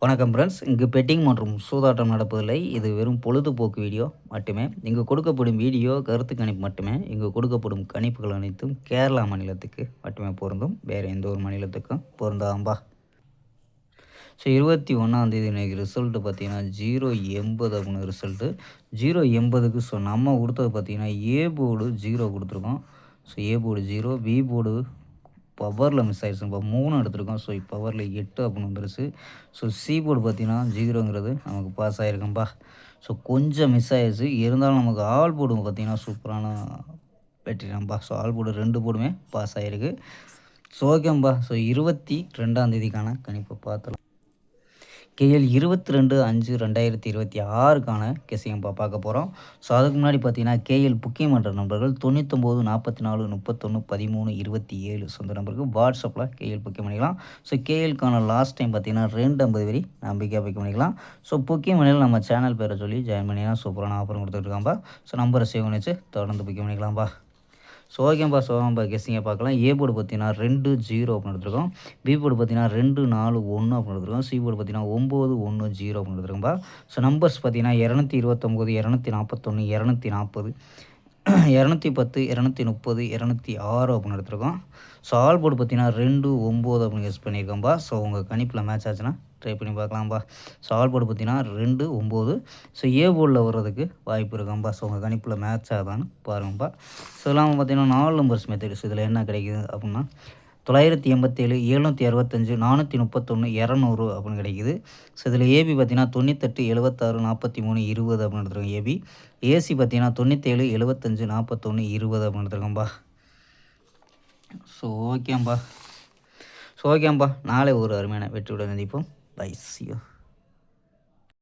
வணக்கம் ஃப்ரெண்ட்ஸ். இங்கு பெட்டிங் மற்றும் சூதாட்டம் நடப்பதில்லை. இது வெறும் பொழுதுபோக்கு வீடியோ மட்டுமே. இங்கு கொடுக்கப்படும் வீடியோ கருத்து கணிப்பு மட்டுமே. இங்கு கொடுக்கப்படும் கணிப்புகள் அனைத்தும் கேரளா மாநிலத்துக்கு மட்டுமே பொருந்தும். வேறு எந்த ஒரு மாநிலத்துக்கும் பொருந்தாம்பா. ஸோ 21 இன்னைக்கு ரிசல்ட்டு பார்த்தீங்கன்னா 0.80 அப்படின்னு ரிசல்ட்டு. 0.80க்கு நம்ம கொடுத்தது பார்த்தீங்கன்னா ஏ போர்டு 0 கொடுத்துருக்கோம். So A board 0, B board பவரில் மிஸ் ஆயிடுச்சுப்பா. 3 எடுத்திருக்கோம். ஸோ பவரில் 8 அப்படின்னு வந்துருச்சு. ஸோ சி போர்டு பார்த்தீங்கன்னா 0ங்கிறது நமக்கு பாஸ் ஆகிருக்கும்பா. ஸோ கொஞ்சம் மிஸ் ஆயிடுச்சு. இருந்தாலும் நமக்கு ஆல் போர்டு பார்த்தீங்கன்னா சூப்பரான வெற்றி தான்ப்பா. ஸோ ஆல் போர்டு 2 போர்டுமே பாஸ் ஆகிருக்கு. ஸோ ஓகேம்பா. ஸோ 22ஆம் கணிப்பை பார்த்தலாம். கேஎல் 22/5/2026க்கான கெஸ்ஸிங்கப்பா பார்க்க போகிறோம். ஸோ அதுக்கு முன்னாடி பார்த்தீங்கன்னா கேஎல் புக்கிங் பண்ணுற நம்பர்கள் 99 44 31 13 27 சொந்த நம்பருக்கு வாட்ஸ்அப்பில் கேஎல் புக்கிங் பண்ணிக்கலாம். ஸோ கேஎல்க்கான லாஸ்ட் டைம் பார்த்தீங்கன்னா 250 வரை நம்பிக்கையாக புக்கிங் பண்ணிக்கலாம். ஸோ புக்கிங் பண்ணியில் நம்ம சேனல் பேரை சொல்லி ஜாயின் பண்ணிங்கன்னா சூப்பரான ஆஃபர் கொடுத்துட்ருக்காம்பா. ஸோ நம்பரை சேவ் பண்ணி வச்சு தொடர்ந்து புக்கிங் பண்ணிக்கலாம்ப்பா. ஸோ ஓகேம்பா கெஸ்ஸிங்கை பார்க்கலாம். ஏ போர்டு பார்த்தீங்கன்னா 2 0 அப்படின்னு எடுத்துருக்கோம். பி போர்டு பார்த்தீங்கன்னா 2 4 1 அப்படின்னு எடுத்துருக்கோம். சி போர்டு பார்த்தீங்கன்னா 9 1 0 அப்படின்னு எடுத்துருக்கோம்பா. ஸோ நம்பர்ஸ் பார்த்தீங்கன்னா 229 241 240 210 230 206 அப்படின்னு எடுத்துருக்கோம். ஸோ ஆல் போர்டு பார்த்தீங்கன்னா 2 9 அப்படின்னு கெஸ் பண்ணியிருக்கோம்பா. ஸோ உங்கள் கணிப்பில் மேட்ச் ஆச்சுன்னா ட்ரை பண்ணி பார்க்கலாம்பா. ஸோ ஆல் போர்டு பார்த்தீங்கன்னா 2 9. ஸோ ஏ போர்டில் வர்றதுக்கு வாய்ப்பு இருக்காம்பா. ஸோ உங்கள் கணிப்பில் மேட்ச் ஆகுதான்னு பாருங்கப்பா. ஸோ இல்லாமல் பார்த்தீங்கன்னா 4 நம்பர்ஸ் மெத்தட்ஸ் இதில் என்ன கிடைக்குது அப்படின்னா 987 765 431 200 அப்படின்னு கிடைக்குது. ஸோ இதில் ஏபி பார்த்தீங்கன்னா 98 76 43 20 அப்படின்னு எடுத்துருக்கோம் ஏபி. ஏசி பார்த்தீங்கன்னா 97 75 41 20 அப்படின்னு எடுத்துருக்கோம்பா. ஸோ ஓகேம்பா. நாளை ஒரு அருமையான வெற்றியுடன் சந்திப்போம். பை. C you.